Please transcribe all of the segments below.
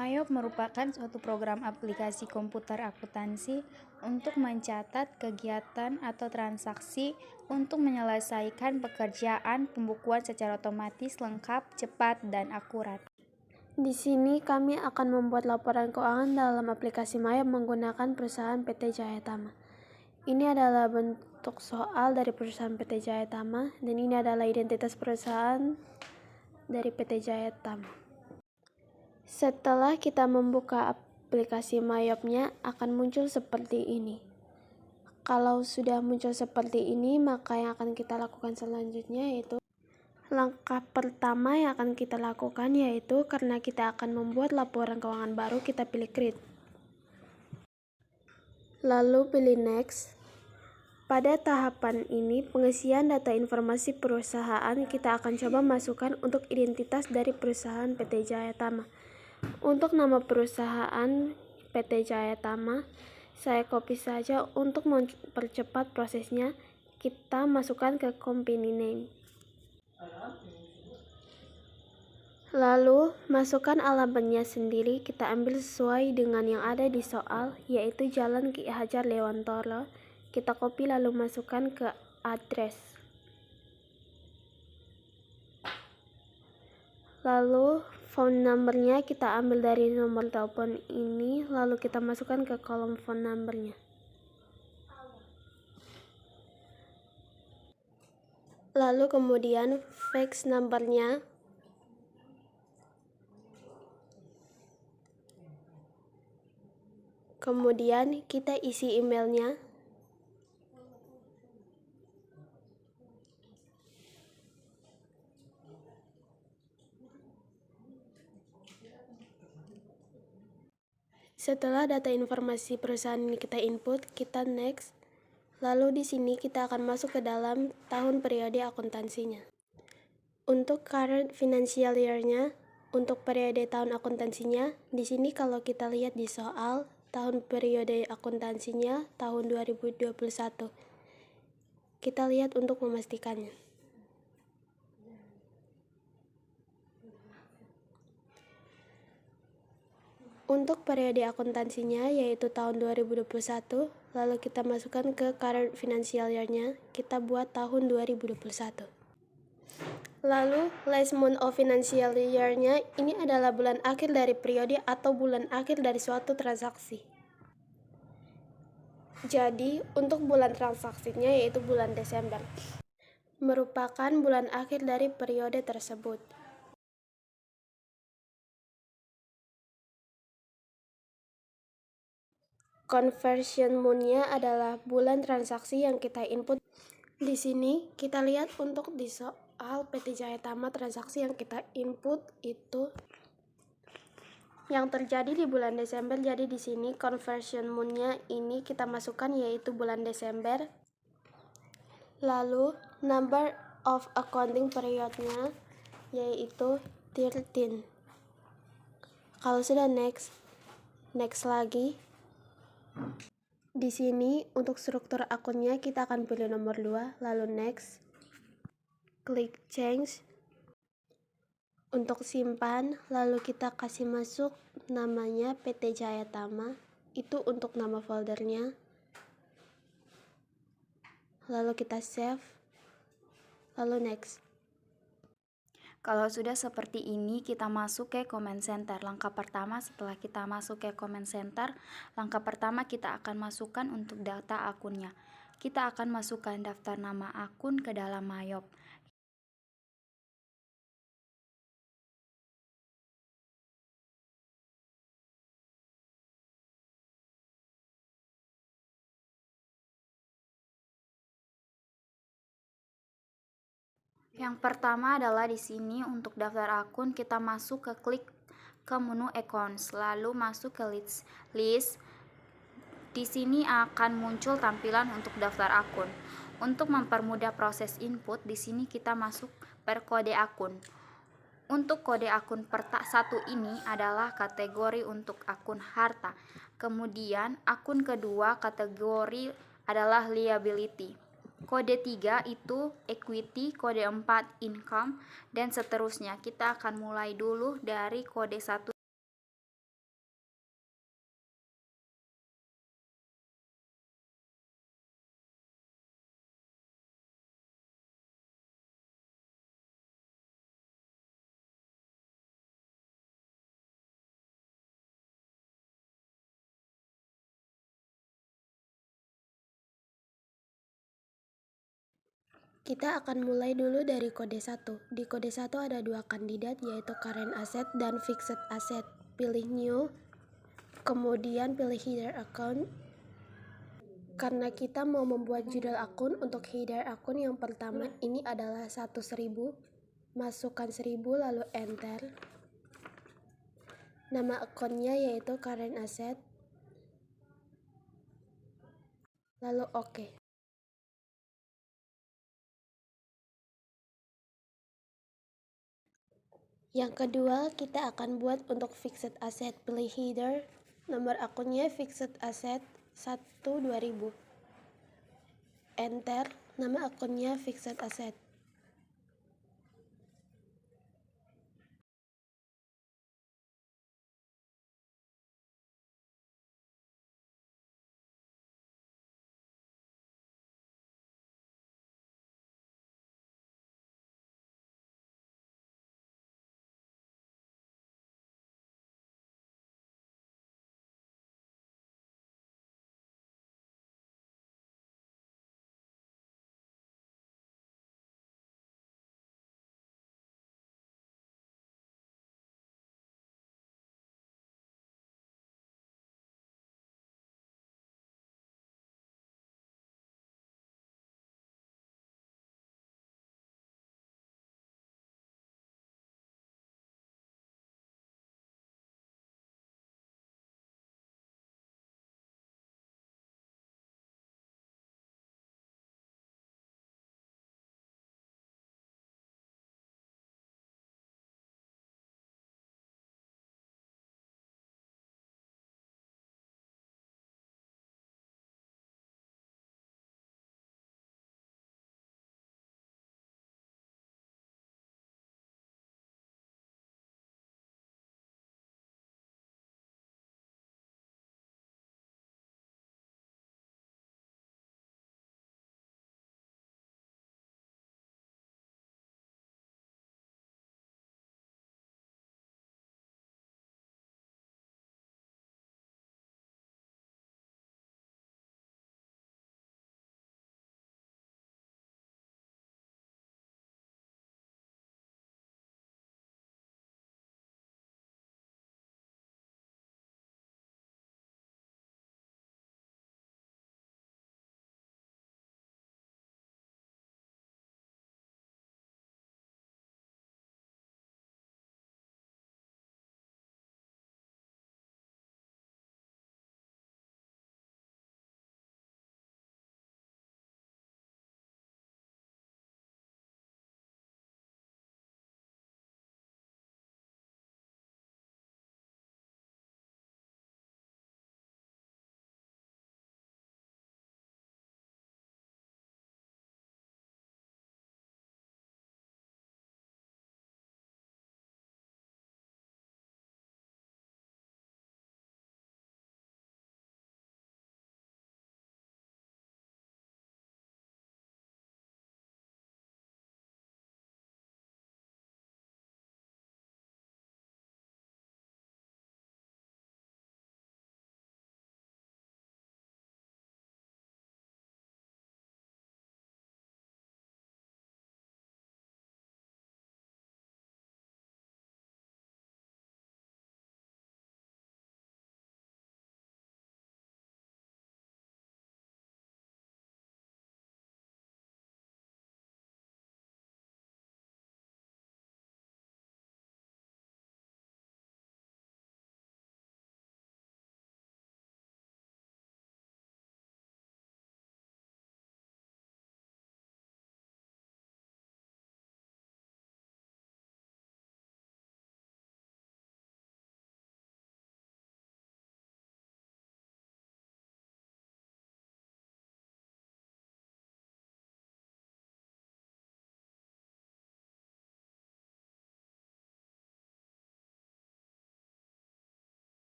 Mayop merupakan suatu program aplikasi komputer akuntansi untuk mencatat kegiatan atau transaksi untuk menyelesaikan pekerjaan pembukuan secara otomatis, lengkap, cepat, dan akurat. Di sini kami akan membuat laporan keuangan dalam aplikasi Mayop menggunakan perusahaan PT Jaya Tama. Ini adalah bentuk soal dari perusahaan PT Jaya Tama dan ini adalah identitas perusahaan dari PT Jaya Tama. Setelah kita membuka aplikasi Mayopnya akan muncul seperti ini. Kalau sudah muncul seperti ini, maka yang akan kita lakukan selanjutnya yaitu langkah pertama yang akan kita lakukan yaitu karena kita akan membuat laporan keuangan baru, kita pilih Create. Lalu pilih Next. Pada tahapan ini, pengisian data informasi perusahaan kita akan coba masukkan untuk identitas dari perusahaan PT Jaya Tama. Untuk nama perusahaan PT Jaya Tama, saya copy saja untuk mempercepat prosesnya. Kita masukkan ke company name. Lalu, masukkan alamatnya sendiri, kita ambil sesuai dengan yang ada di soal, yaitu Jalan Ki Hajar Dewantara. Kita copy lalu masukkan ke address. Lalu, phone numbernya kita ambil dari nomor telepon ini, lalu kita masukkan ke kolom phone numbernya. Lalu kemudian fax numbernya. Kemudian kita isi emailnya. Setelah data informasi perusahaan ini kita input, kita next. Lalu di sini kita akan masuk ke dalam tahun periode akuntansinya. Untuk current financial year-nya, untuk periode tahun akuntansinya, di sini kalau kita lihat di soal, tahun periode akuntansinya tahun 2021. Kita lihat untuk memastikannya. Untuk periode akuntansinya yaitu tahun 2021, lalu kita masukkan ke current financial year-nya, kita buat tahun 2021. Lalu last month of financial year-nya ini adalah bulan akhir dari periode atau bulan akhir dari suatu transaksi. Jadi untuk bulan transaksinya yaitu bulan Desember, merupakan bulan akhir dari periode tersebut. Conversion month-nya adalah bulan transaksi yang kita input. Di sini kita lihat untuk di soal PT Jaya Tama transaksi yang kita input itu yang terjadi di bulan Desember. Jadi di sini conversion month-nya ini kita masukkan yaitu bulan Desember. Lalu number of accounting period-nya yaitu 13. Kalau sudah next lagi. Di sini untuk struktur akunnya kita akan pilih nomor 2, lalu next. Klik change. Untuk simpan, lalu kita kasih masuk namanya PT Jaya Tama. Itu untuk nama foldernya. Lalu kita save. Lalu next. Kalau sudah seperti ini, kita masuk ke comment center. Langkah pertama setelah kita masuk ke comment center, langkah pertama kita akan masukkan untuk data akunnya. Kita akan masukkan daftar nama akun ke dalam Mayop. Yang pertama adalah di sini untuk daftar akun kita masuk ke klik ke menu accounts, lalu masuk ke list. Di sini akan muncul tampilan untuk daftar akun. Untuk mempermudah proses input, di sini kita masuk per kode akun. Untuk kode akun satu ini adalah kategori untuk akun harta. Kemudian akun kedua kategori adalah liability. Kode 3 itu equity, kode 4 income, dan seterusnya. Kita akan mulai dulu dari kode 1. Kita akan mulai dulu dari kode 1. Di kode 1 ada dua kandidat, yaitu current asset dan fixed asset. Pilih new, kemudian pilih header account. Karena kita mau membuat judul akun, untuk header akun yang pertama ini adalah 1.1000. Masukkan 1000 lalu enter. Nama akunnya yaitu current asset, lalu oke. Yang kedua, kita akan buat untuk fixed asset. Pilih header, nomor akunnya fixed asset 1-2000. Enter, nama akunnya fixed asset.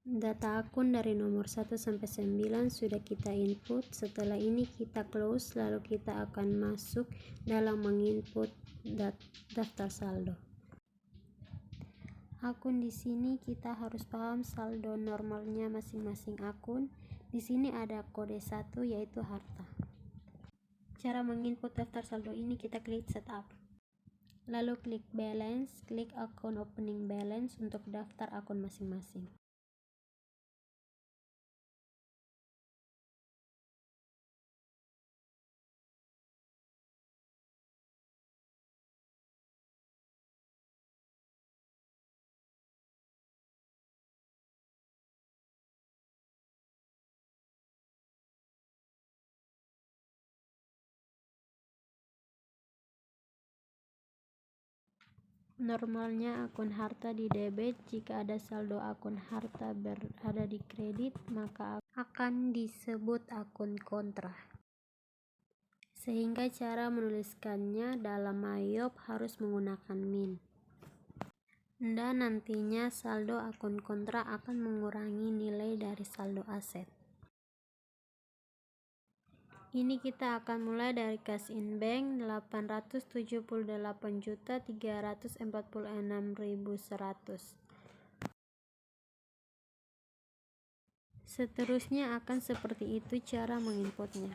Data akun dari nomor 1 sampai 9 sudah kita input. Setelah ini kita close, lalu kita akan masuk dalam menginput daftar saldo. Akun di sini kita harus paham saldo normalnya masing-masing akun. Di sini ada kode 1 yaitu harta. Cara menginput daftar saldo ini kita klik setup. Lalu klik balance, klik akun opening balance untuk daftar akun masing-masing. Normalnya akun harta di debit. Jika ada saldo akun harta berada di kredit, maka akan disebut akun kontra. Sehingga cara menuliskannya dalam IOP harus menggunakan min. Dan nantinya saldo akun kontra akan mengurangi nilai dari saldo aset. Ini kita akan mulai dari cash in bank 878.346.100. Seterusnya akan seperti itu cara menginputnya.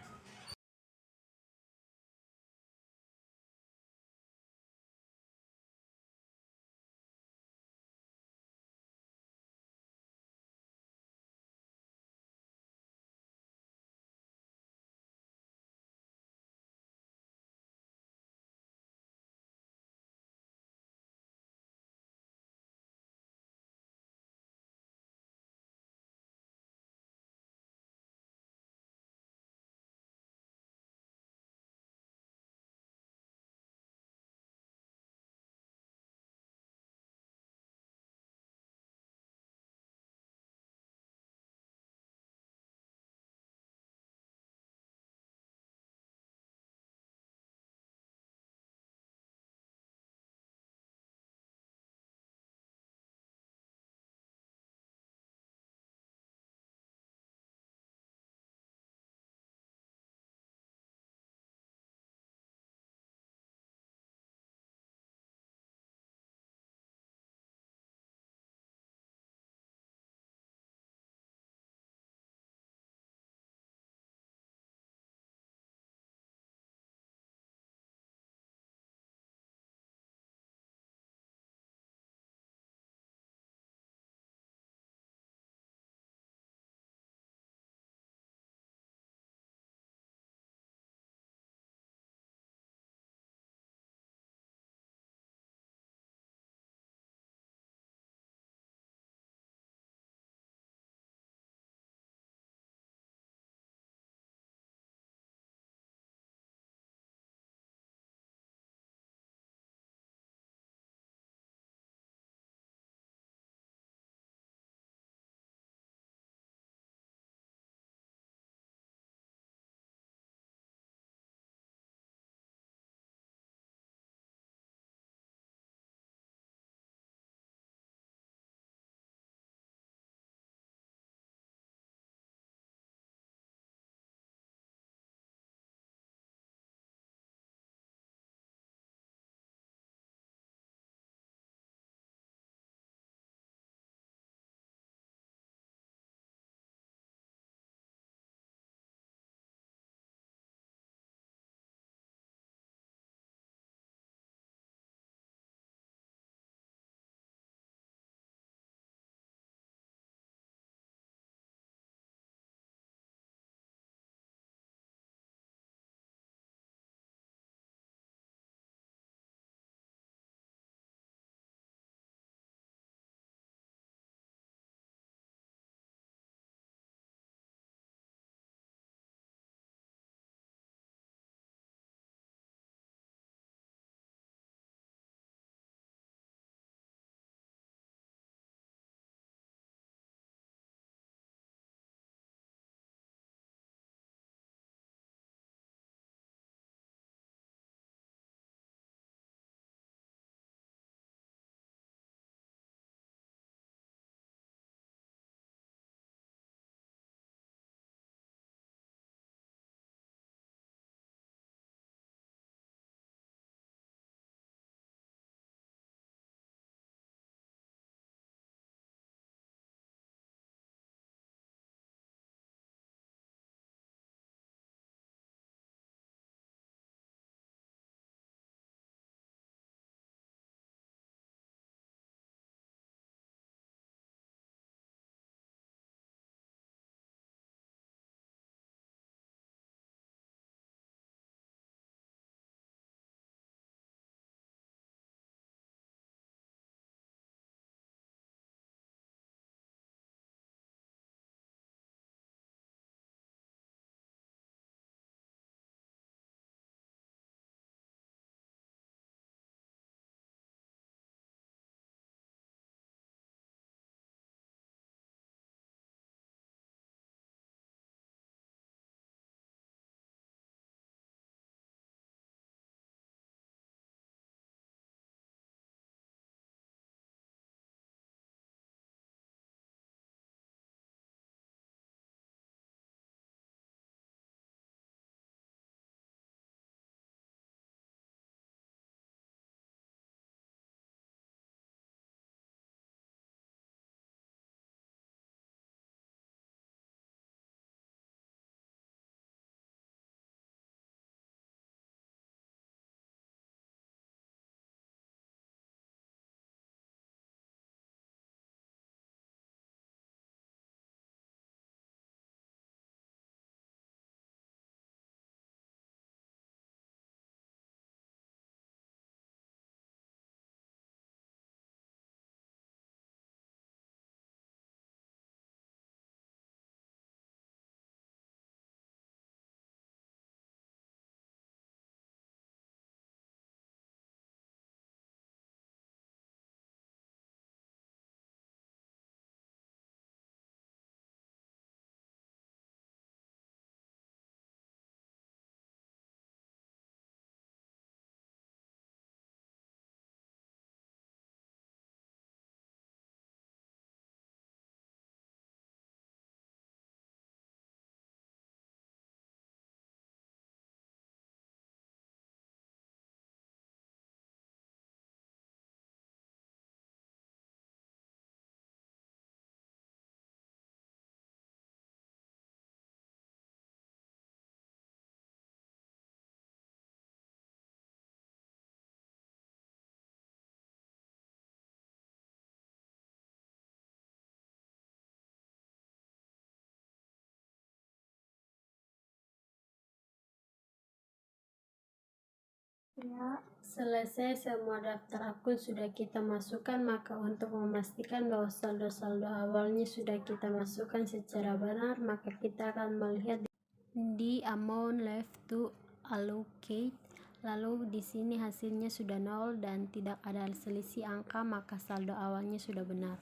Selesai semua daftar akun sudah kita masukkan, maka untuk memastikan bahwa saldo-saldo awalnya sudah kita masukkan secara benar, maka kita akan melihat di amount left to allocate. Lalu di sini hasilnya sudah 0 dan tidak ada selisih angka, maka saldo awalnya sudah benar.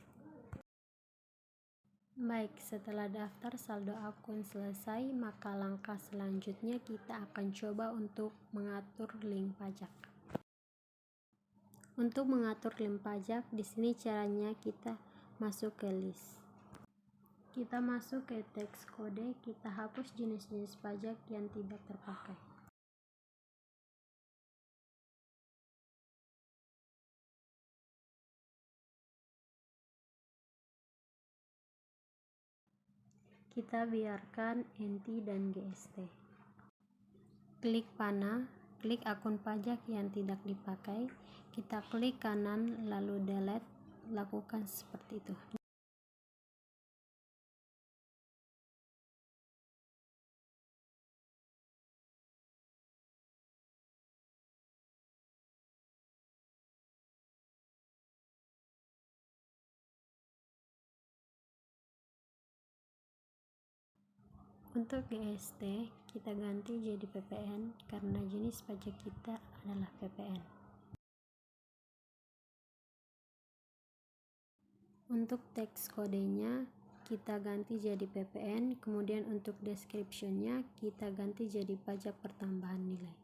Baik, setelah daftar saldo akun selesai, maka langkah selanjutnya kita akan coba untuk mengatur link pajak. Untuk mengatur link pajak, di sini caranya kita masuk ke list. Kita masuk ke teks kode, kita hapus jenis-jenis pajak yang tidak terpakai. Kita biarkan NT dan GST. Klik panah, klik akun pajak yang tidak dipakai, kita klik kanan lalu delete, lakukan seperti itu. Untuk GST, kita ganti jadi PPN karena jenis pajak kita adalah PPN. Untuk teks kodenya, kita ganti jadi PPN, kemudian untuk description-nya, kita ganti jadi pajak pertambahan nilai.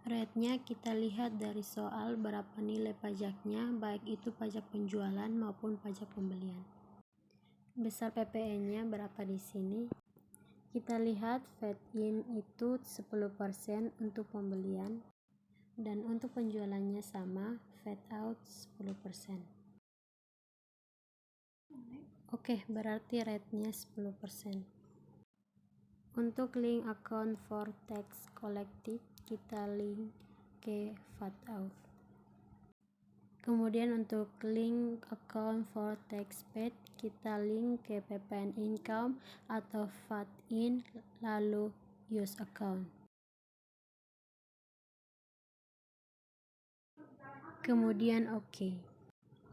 Rate-nya kita lihat dari soal berapa nilai pajaknya, baik itu pajak penjualan maupun pajak pembelian. Besar PPN-nya berapa di sini? Kita lihat VAT-in itu 10% untuk pembelian dan untuk penjualannya sama, VAT-out 10%. Oke, berarti rate-nya 10%. Untuk link account for tax collected, kita link ke VAT-out. Kemudian untuk link account for tax paid, kita link ke PPN income atau VAT-in lalu use account. Kemudian oke.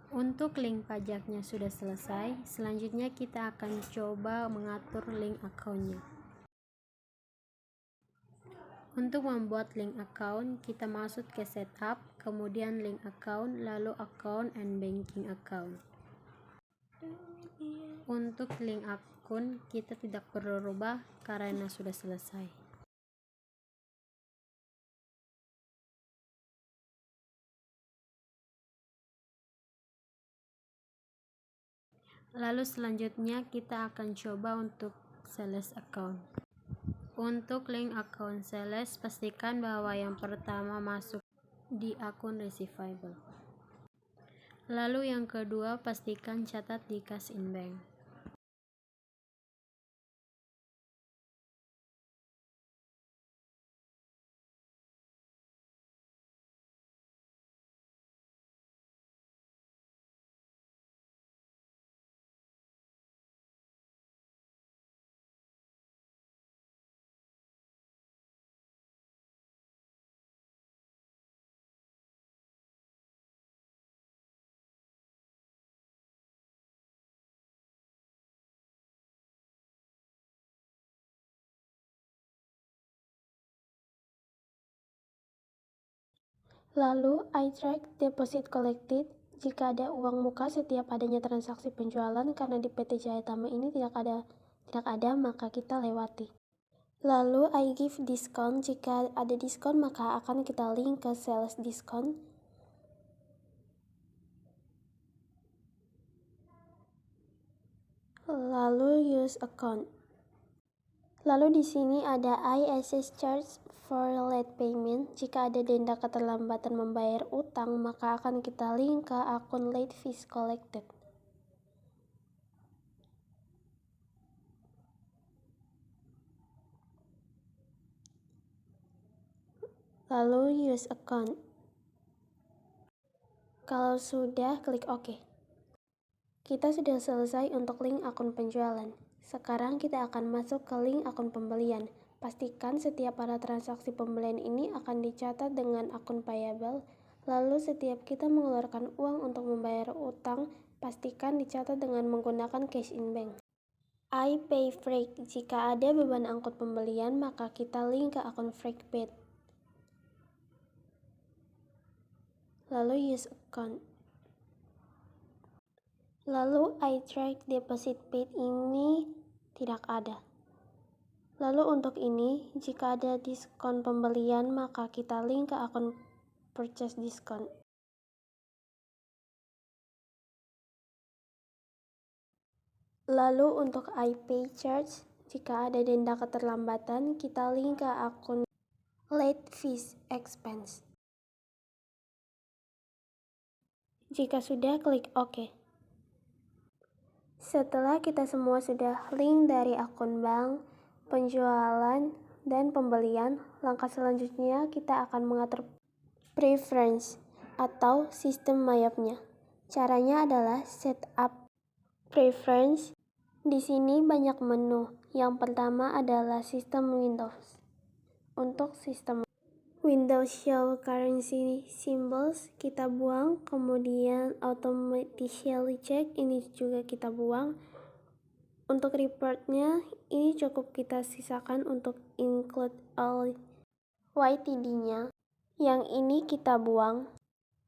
Untuk link pajaknya sudah selesai, selanjutnya kita akan coba mengatur link account-nya. Untuk membuat link account, kita masuk ke setup, kemudian link account, lalu account and banking account. Untuk link akun, kita tidak perlu rubah karena sudah selesai. Lalu selanjutnya kita akan coba untuk sales account. Untuk link account sales, pastikan bahwa yang pertama masuk di akun receivable. Lalu yang kedua, pastikan catat di cash in bank. Lalu, I track deposit collected. Jika ada uang muka setiap adanya transaksi penjualan, karena di PT Jaya Tama ini tidak ada, maka kita lewati. Lalu, I give discount. Jika ada diskon, maka akan kita link ke sales discount. Lalu, use account. Lalu di sini ada I assess charge for late payment. Jika ada denda keterlambatan membayar utang, maka akan kita link ke akun late fees collected. Lalu use account. Kalau sudah, klik OK. Kita sudah selesai untuk link akun penjualan. Sekarang kita akan masuk ke link akun pembelian. Pastikan setiap ada transaksi pembelian ini akan dicatat dengan akun payable. Lalu setiap kita mengeluarkan uang untuk membayar utang, pastikan dicatat dengan menggunakan cash in bank. I pay freight. Jika ada beban angkut pembelian, maka kita link ke akun freight paid. Lalu use account. Lalu I track deposit paid ini tidak ada. Lalu untuk ini, jika ada diskon pembelian, maka kita link ke akun purchase discount. Lalu untuk I pay charge, jika ada denda keterlambatan, kita link ke akun late fees expense. Jika sudah, klik OK. Setelah kita semua sudah link dari akun bank, penjualan, dan pembelian, langkah selanjutnya kita akan mengatur preference atau sistem mayapnya. Caranya adalah setup preference. Di sini banyak menu. Yang pertama adalah sistem Windows. Untuk sistem Windows Show Currency Symbols kita buang, kemudian Automatically Check ini juga kita buang. Untuk reportnya ini cukup kita sisakan untuk include all YTD-nya. Yang ini kita buang.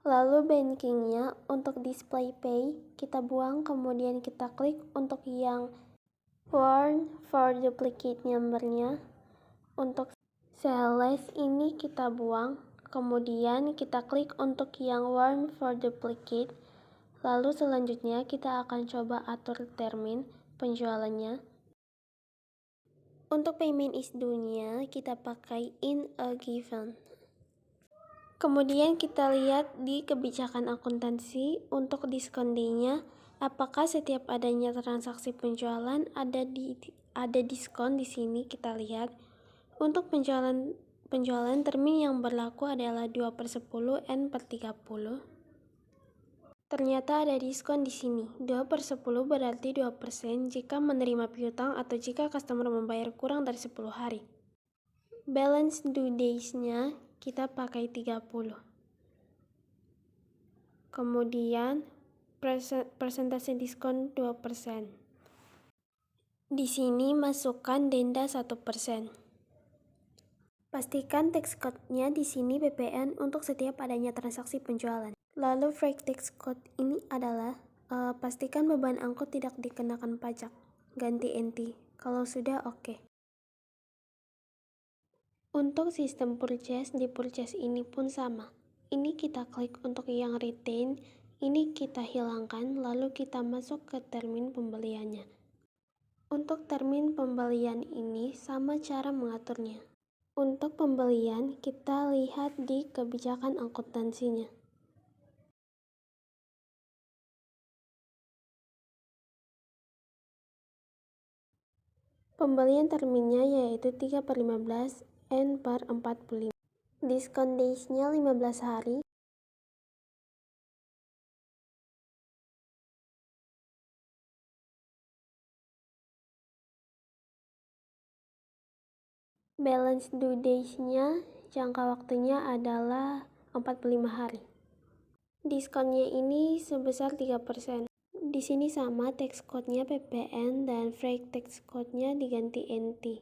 Lalu bankingnya untuk display pay kita buang, kemudian kita klik untuk yang warn for duplicate number-nya. Untuk sales ini kita buang, kemudian kita klik untuk yang warn for duplicate. Lalu selanjutnya kita akan coba atur termin penjualannya. Untuk payment is due-nya kita pakai in a given. Kemudian kita lihat di kebijakan akuntansi untuk diskon day-nya, apakah setiap adanya transaksi penjualan ada diskon di sini kita lihat. Untuk penjualan termin yang berlaku adalah 2/10 N/30. Ternyata ada diskon di sini. 2/10 berarti 2% jika menerima piutang atau jika customer membayar kurang dari 10 hari. Balance due days-nya kita pakai 30. Kemudian persentase diskon 2%. Di sini masukkan denda 1%. Pastikan tax code-nya di sini PPN untuk setiap adanya transaksi penjualan. Lalu freight tax code ini adalah pastikan beban angkut tidak dikenakan pajak. Ganti NT. Kalau sudah oke. Untuk sistem purchase, di purchase ini pun sama. Ini kita klik untuk yang retain, ini kita hilangkan, lalu kita masuk ke termin pembeliannya. Untuk termin pembelian ini sama cara mengaturnya. Untuk pembelian, kita lihat di kebijakan akuntansinya. Pembelian terminnya yaitu 3/15 N/45. Diskon days-nya 15 hari. Balance due days-nya jangka waktunya adalah 45 hari. Diskonnya ini sebesar 3%. Di sini sama tax code-nya PPN dan freight tax code-nya diganti NT.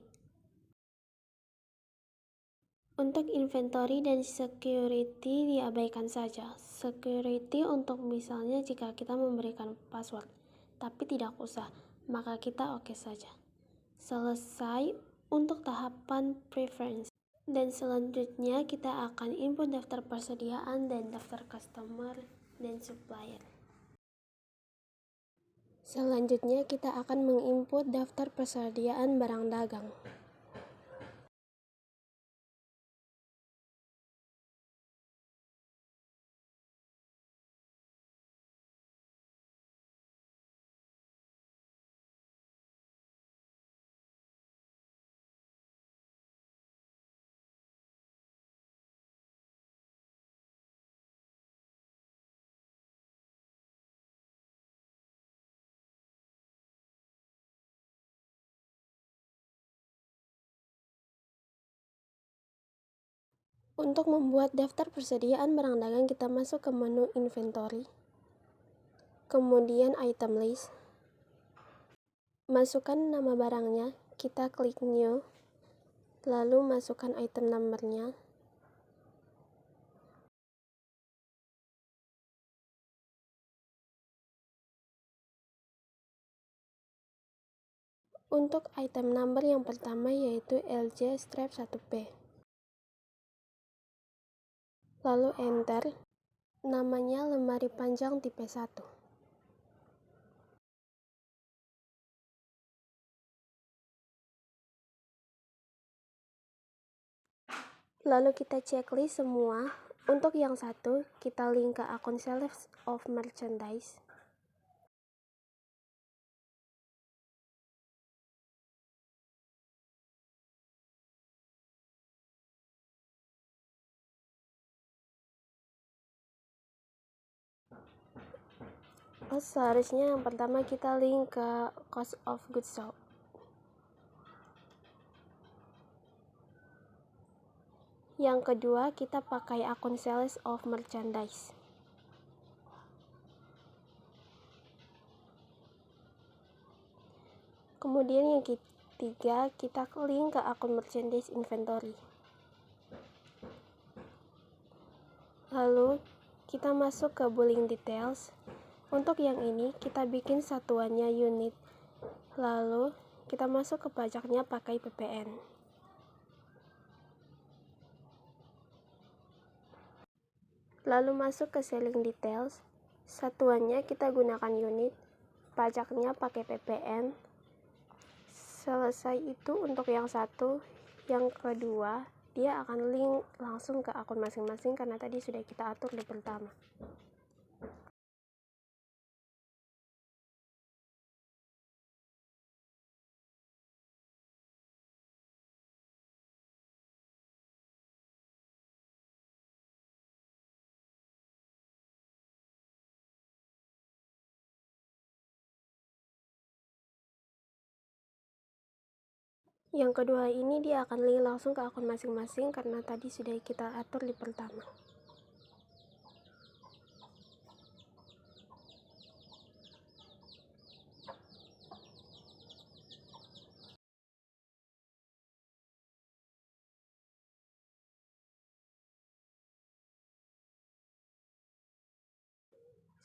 Untuk inventory dan security diabaikan saja. Security untuk misalnya jika kita memberikan password, tapi tidak usah, maka kita oke saja. Selesai untuk tahapan preference. Dan selanjutnya kita akan input daftar persediaan dan daftar customer dan supplier. Selanjutnya kita akan menginput daftar persediaan barang dagang. Untuk membuat daftar persediaan barang dagang, kita masuk ke menu inventory, kemudian item list, masukkan nama barangnya, kita klik new, lalu masukkan item numbernya, untuk item number yang pertama yaitu LJ strap 1P, lalu enter, namanya lemari panjang tipe 1. Lalu kita checklist semua. Untuk yang satu, kita link ke akun sales of merchandise. Seharusnya yang pertama kita link ke cost of goods sold. Yang kedua, kita pakai akun sales of merchandise. Kemudian yang ketiga, kita link ke akun merchandise inventory. Lalu kita masuk ke billing details. Untuk yang ini kita bikin satuannya unit. Lalu kita masuk ke pajaknya pakai PPN. Lalu masuk ke selling details. Satuannya kita gunakan unit, pajaknya pakai PPN. Selesai itu untuk yang satu. Yang kedua, dia akan link langsung ke akun masing-masing karena tadi sudah kita atur di pertama. Yang kedua ini dia akan link langsung ke akun masing-masing karena tadi sudah kita atur di pertama.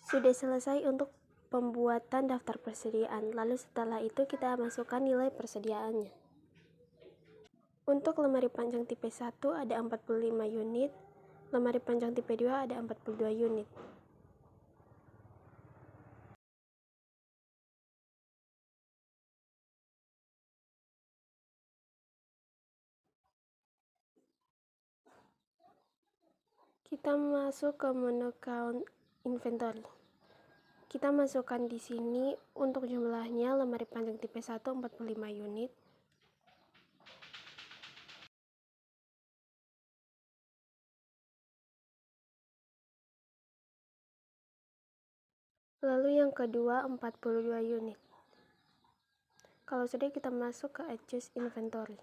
Sudah selesai untuk pembuatan daftar persediaan. Lalu setelah itu kita masukkan nilai persediaannya. Untuk lemari panjang tipe 1 ada 45 unit, lemari panjang tipe 2 ada 42 unit. Kita masuk ke menu count inventory. Kita masukkan di sini untuk jumlahnya lemari panjang tipe 1 45 unit. Lalu yang kedua 42 unit. Kalau sudah kita masuk ke adjust inventory.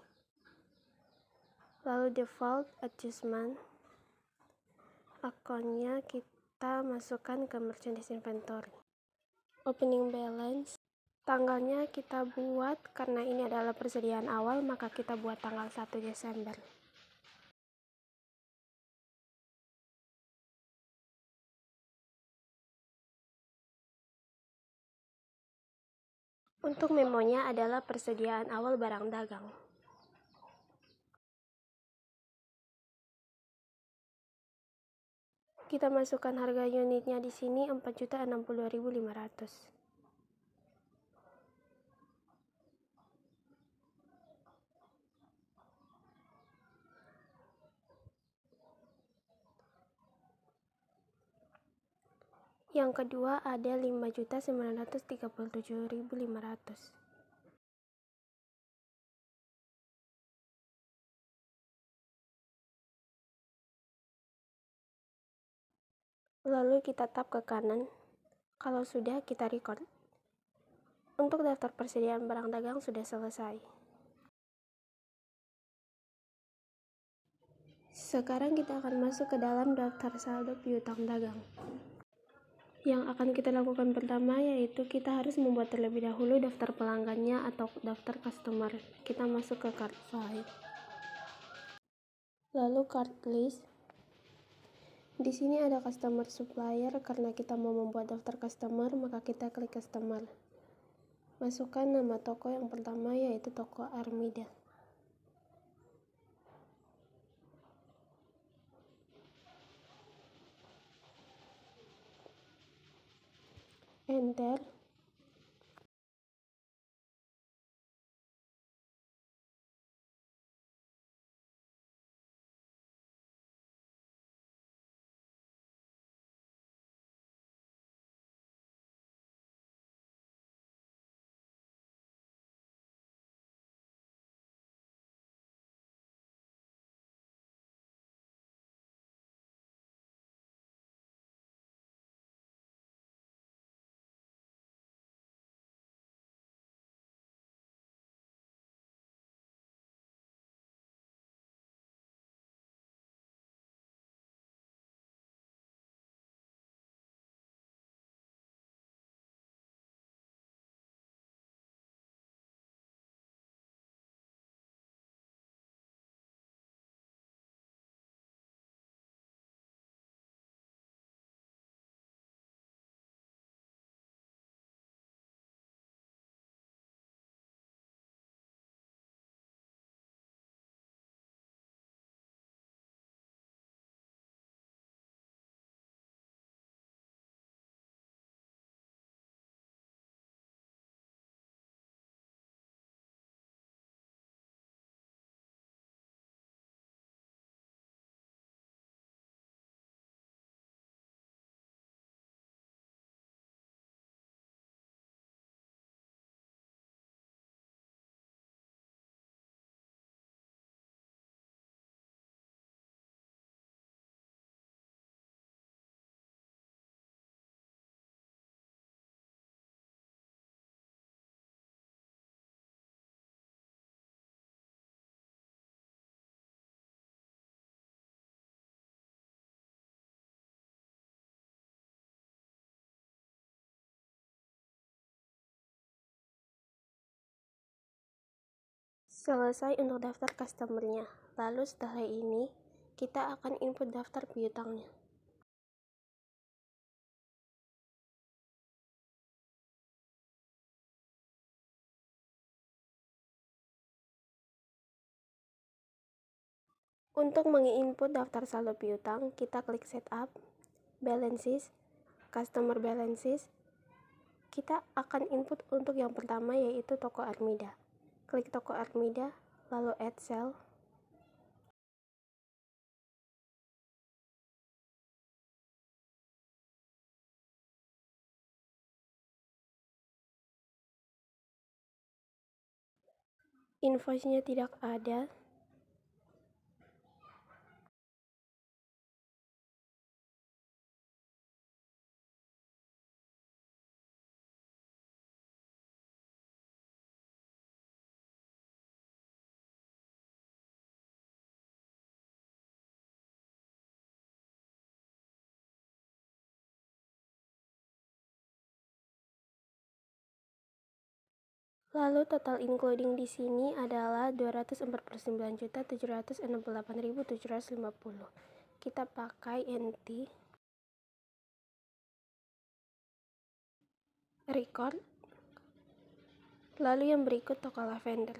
Lalu default adjustment. Akunnya kita masukkan ke merchandise inventory. Opening balance. Tanggalnya kita buat karena ini adalah persediaan awal, maka kita buat tanggal 1 Desember. Untuk memonya adalah persediaan awal barang dagang. Kita masukkan harga unitnya di sini 4.062.500. Yang kedua ada 5.937.500. Lalu kita tap ke kanan. Kalau sudah, kita record. Untuk daftar persediaan barang dagang sudah selesai. Sekarang kita akan masuk ke dalam daftar saldo piutang dagang. Yang akan kita lakukan pertama yaitu kita harus membuat terlebih dahulu daftar pelanggannya atau daftar customer. Kita masuk ke cart file, lalu cart list. Di sini ada customer supplier. Karena kita mau membuat daftar customer, maka kita klik customer. Masukkan nama toko yang pertama yaitu toko Armida. Enter. Selesai untuk daftar customernya. Lalu setelah ini, kita akan input daftar piutangnya. Untuk menginput daftar saldo piutang, kita klik setup, balances, customer balances. Kita akan input untuk yang pertama yaitu toko Armida. Klik toko Armida, lalu add cell. Invoice-nya tidak ada. Lalu total including di sini adalah 249.768.750. Kita pakai NT record. Lalu yang berikut toko lavender.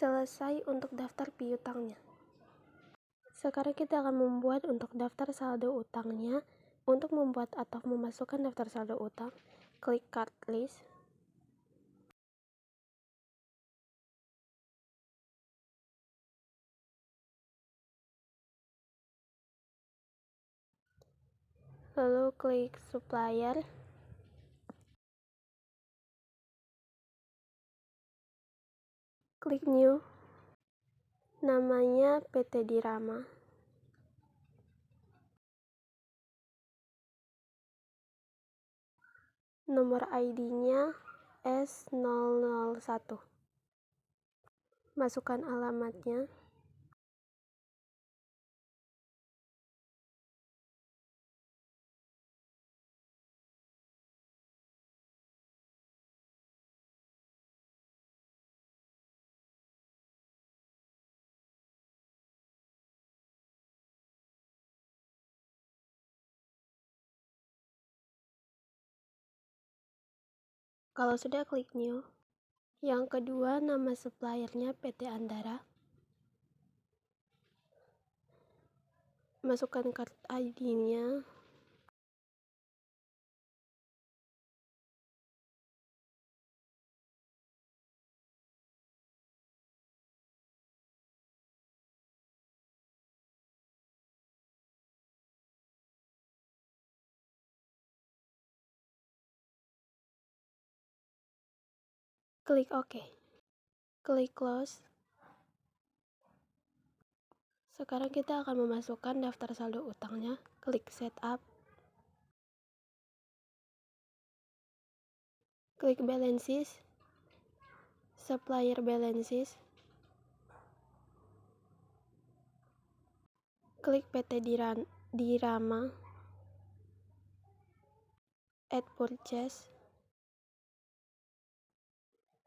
Selesai untuk daftar piutangnya. Sekarang kita akan membuat untuk daftar saldo utangnya. Untuk membuat atau memasukkan daftar saldo utang, klik card list. Lalu klik supplier. Klik new. Namanya PT Dirama. Nomor ID-nya S001. Masukkan alamatnya. Kalau sudah, klik new. Yang kedua, nama suppliernya PT Andara. Masukkan card ID-nya. Klik OK. Klik close. Sekarang kita akan memasukkan daftar saldo utangnya. Klik setup. Klik balances. Supplier balances. Klik PT Dirama. Add purchase.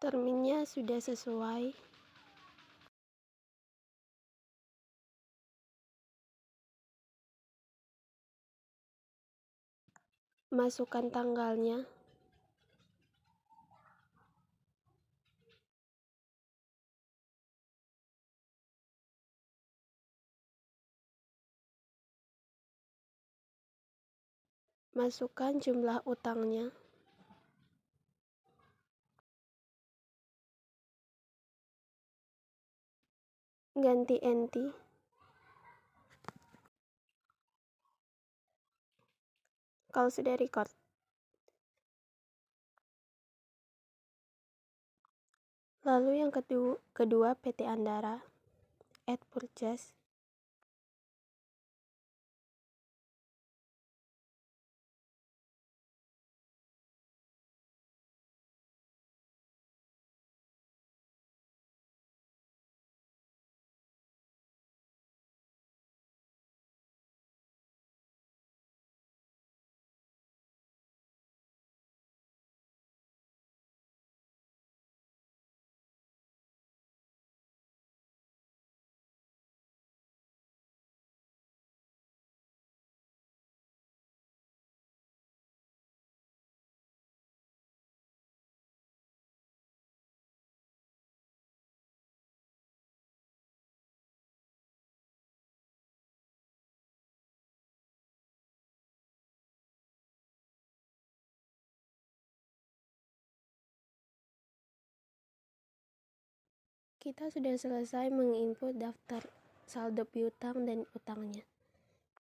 Terminnya sudah sesuai. Masukkan tanggalnya. Masukkan jumlah utangnya. Ganti NT. Kalau sudah record. Lalu yang kedua PT Andara. Add purchase. Kita sudah selesai menginput daftar saldo piutang dan utangnya.